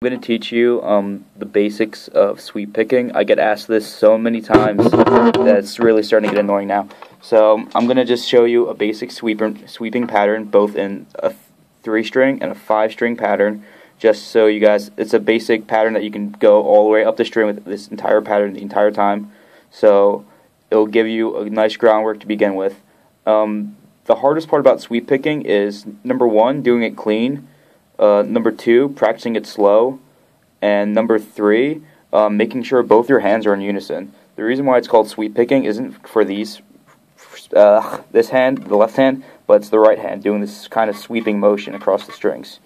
I'm going to teach you the basics of sweep picking. I get asked this so many times that it's really starting to get annoying now. So I'm going to just show you a basic sweeping pattern, both in a 3-string and a 5-string pattern, just so you guys, it's a basic pattern that you can go all the way up the string with this entire pattern the entire time. So it'll give you a nice groundwork to begin with. The hardest part about sweep picking is, number 1, doing it clean. Number 2, practicing it slow, and number 3, making sure both your hands are in unison. The reason why it's called sweep picking isn't for this hand, the left hand, but it's the right hand doing this kind of sweeping motion across the strings.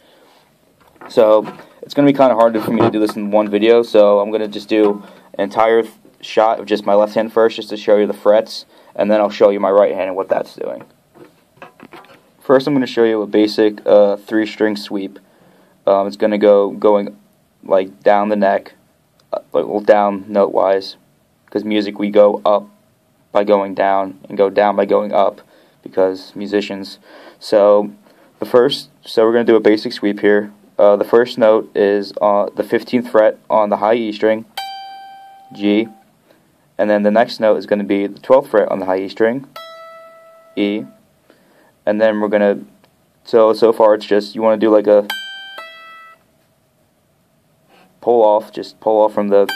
So it's going to be kind of hard for me to do this in one video, so I'm going to just do an entire shot of just my left hand first, just to show you the frets, and then I'll show you my right hand and what that's doing. First, I'm going to show you a basic 3-string sweep. It's going to going like down the neck, well, down note-wise, because music we go up by going down and go down by going up, because musicians. So we're going to do a basic sweep here. The first note is the 15th fret on the high E string, G, and then the next note is going to be the 12th fret on the high E string, E. And then we're gonna, so far it's just, you want to do like a just pull off from the,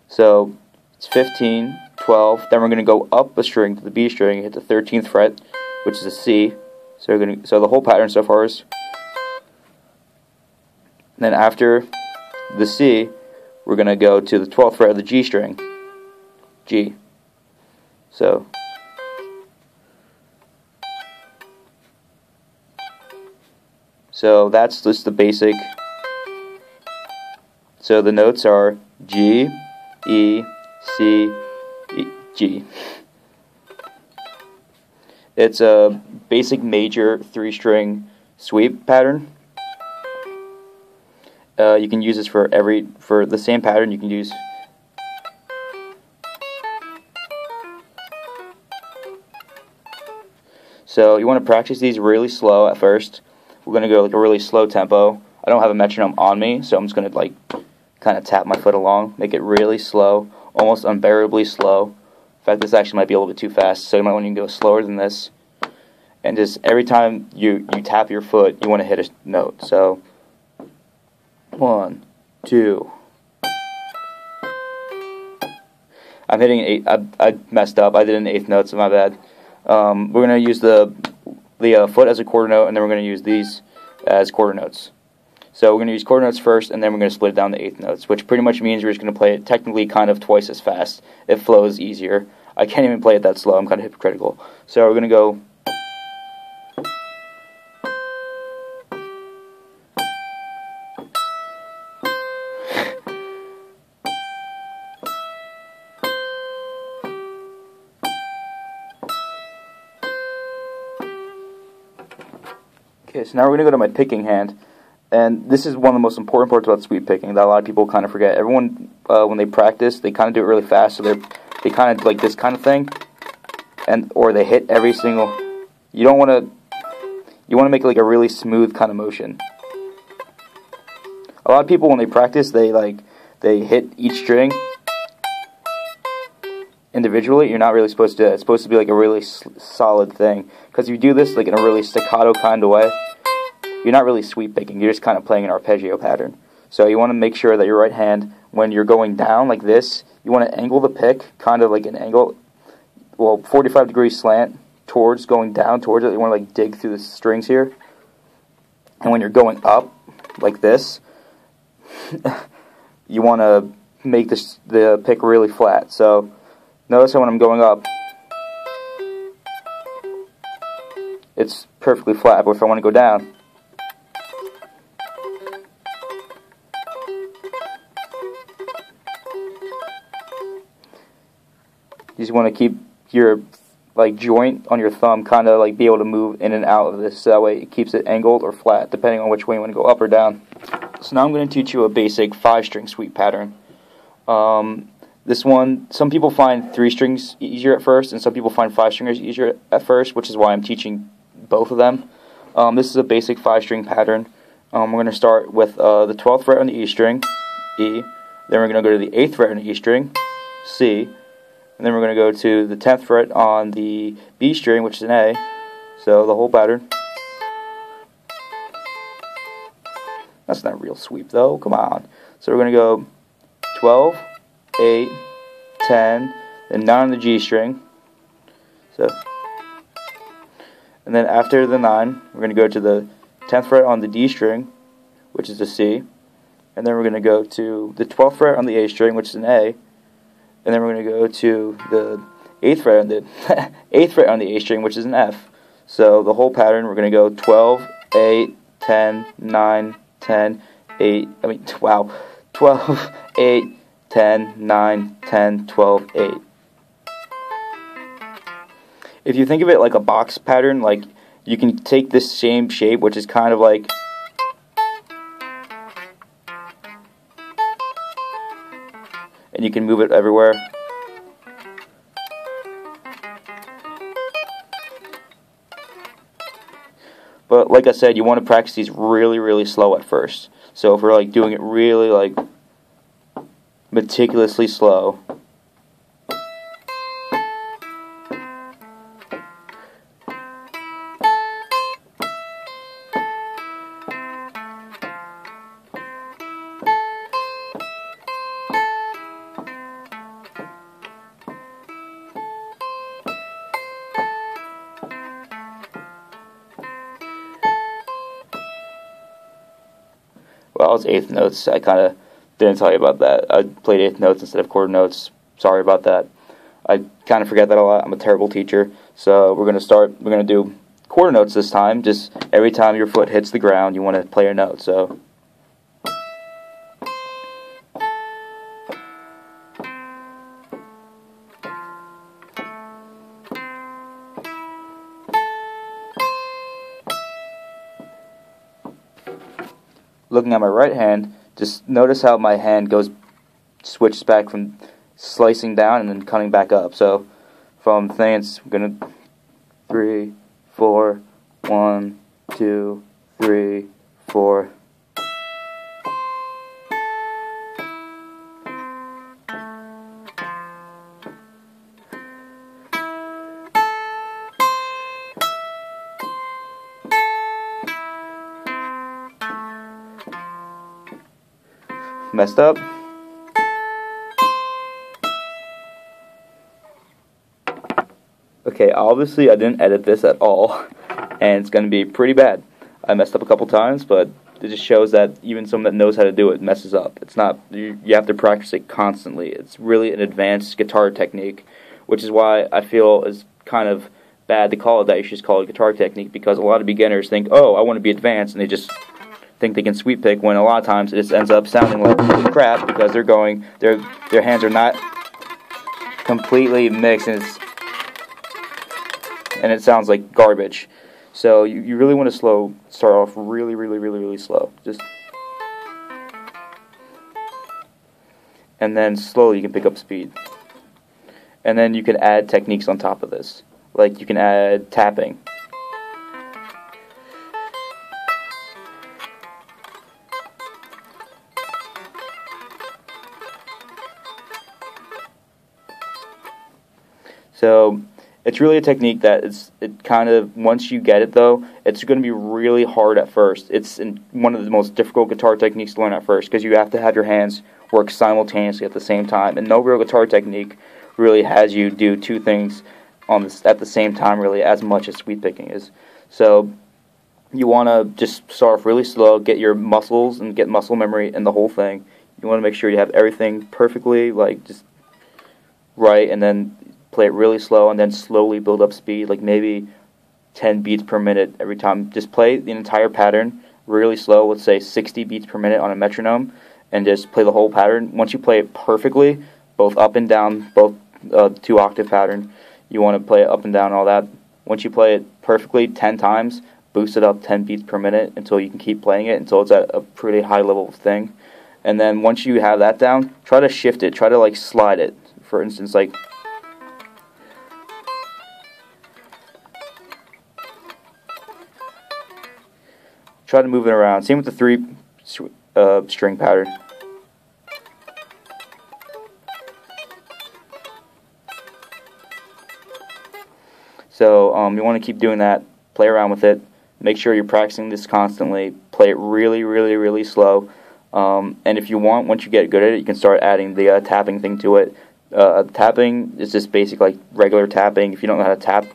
so it's 15, 12, then we're gonna go up a string to the B string, hit the 13th fret, which is a C. So the whole pattern so far is, then after the C, we're gonna go to the 12th fret of the G string, G. So that's just the basic. So the notes are G, E, C, E, G. It's a basic major 3-string sweep pattern. You can use this for the same pattern. You can use. So you want to practice these really slow at first. We're going to go like a really slow tempo. I don't have a metronome on me, so I'm just going to like kind of tap my foot along, make it really slow, almost unbearably slow. In fact, this actually might be a little bit too fast, so you might want to go slower than this. And just every time you tap your foot, you want to hit a note. So 1, 2. I'm hitting an 8. I messed up. I did an 8th note, so my bad. We're going to use the foot as a quarter note, and then we're going to use these as quarter notes. So we're going to use quarter notes first, and then we're going to split it down to 8th notes, which pretty much means we're just going to play it technically kind of twice as fast. It flows easier. I can't even play it that slow. I'm kind of hypocritical. So we're going to go. Okay, so now we're going to go to my picking hand, and this is one of the most important parts about sweep picking that a lot of people kind of forget. Everyone, when they practice, they kind of do it really fast, so they kind of like this kind of thing, or they hit every single. You want to make it like a really smooth kind of motion. A lot of people, when they practice, they hit each string individually. You're not really supposed to do that. It's supposed to be like a really solid thing, because if you do this like in a really staccato kind of way, you're not really sweep picking. You're just kind of playing an arpeggio pattern. So you want to make sure that your right hand, when you're going down like this, you want to angle the pick kind of like an angle, 45-degree slant towards going down towards it. You want to like dig through the strings here. And when you're going up like this, you want to make the pick really flat. So notice how when I'm going up, it's perfectly flat, but if I want to go down, you just want to keep your joint on your thumb kind of like be able to move in and out of this, so that way it keeps it angled or flat depending on which way you want to go, up or down. So now I'm going to teach you a basic 5-string sweep pattern. This one, some people find 3 strings easier at first, and some people find 5 stringers easier at first, which is why I'm teaching both of them. This is a basic 5-string pattern. we're going to start with the 12th fret on the E string, E. Then we're going to go to the 8th fret on the E string, C. And then we're going to go to the 10th fret on the B string, which is an A. So the whole pattern. That's not a real sweep though, come on. So we're going to go 12, 8, 10, and 9 on the G string. So, and then after the 9, we're going to go to the 10th fret on the D string, which is a C. And then we're going to go to the 12th fret on the A string, which is an A. And then we're going to go to the 8th fret on the 8th fret on the A string, which is an F. So the whole pattern, we're going to go 12, 8, 10, 9, 10, 8, 12, 8, 10, 9, 10, 12, 8. If you think of it like a box pattern, like you can take this same shape, which is kind of like and you can move it everywhere. But like I said, you want to practice these really, really slow at first. So if we're like doing it really like meticulously slow, well, it's eighth notes. I kind of didn't tell you about that. I played eighth notes instead of quarter notes. Sorry about that. I kind of forget that a lot. I'm a terrible teacher. So we're going to do quarter notes this time. Just every time your foot hits the ground, you want to play a note. So looking at my right hand, just notice how my hand switches back from slicing down and then cutting back up. So from things, I'm going to 3, 4, 1, 2, 3, 4. Messed up. Okay, obviously I didn't edit this at all, and it's going to be pretty bad. I messed up a couple times, but it just shows that even someone that knows how to do it messes up. It's not, you have to practice it constantly. It's really an advanced guitar technique, which is why I feel is kind of bad to call it that. You should just call it guitar technique, because a lot of beginners think, oh, I want to be advanced, and they just think they can sweep pick, when a lot of times it just ends up sounding like crap because their hands are not completely mixed, and it sounds like garbage. So you really want to start off really, really, really, really slow. And then slowly you can pick up speed. And then you can add techniques on top of this. Like you can add tapping. So it's really a technique that it kind of, once you get it though, it's going to be really hard at first. It's one of the most difficult guitar techniques to learn at first, because you have to have your hands work simultaneously at the same time. And no real guitar technique really has you do two things at the same time really as much as sweep picking is. So you want to just start off really slow, get your muscles and get muscle memory in the whole thing. You want to make sure you have everything perfectly, like just right, and then play it really slow, and then slowly build up speed, like maybe 10 beats per minute every time. Just play the entire pattern really slow, let's say 60 beats per minute on a metronome, and just play the whole pattern. Once you play it perfectly, both up and down, both 2-octave pattern, you want to play it up and down, all that. Once you play it perfectly 10 times, boost it up 10 beats per minute until you can keep playing it, until it's at a pretty high level of thing. And then once you have that down, try to shift it, try to like slide it. For instance, like try to move it around. Same with the 3 string pattern. So you want to keep doing that. Play around with it. Make sure you're practicing this constantly. Play it really, really, really slow. And if you want, once you get good at it, you can start adding the tapping thing to it. Tapping is just basic, like regular tapping. If you don't know how to tap,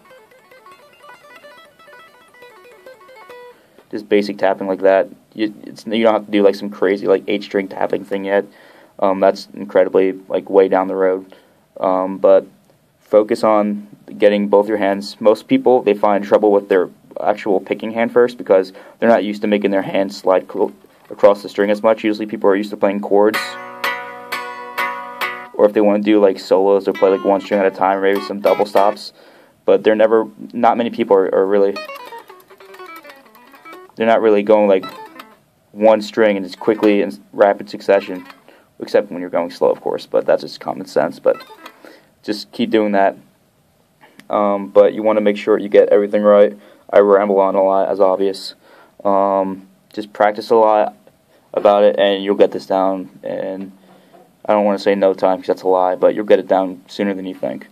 just basic tapping like that. You don't have to do like some crazy like 8-string tapping thing yet. That's incredibly like way down the road. But focus on getting both your hands. Most people, they find trouble with their actual picking hand first because they're not used to making their hands slide across the string as much. Usually people are used to playing chords, or if they want to do like solos, they'll play like 1 string at a time, or maybe some double stops. But not many people are really, they're not really going like 1 string and just quickly in rapid succession, except when you're going slow, of course, but that's just common sense. But just keep doing that. But you want to make sure you get everything right. I ramble on a lot, as obvious. Just practice a lot about it, and you'll get this down. And I don't want to say no time, because that's a lie, but you'll get it down sooner than you think.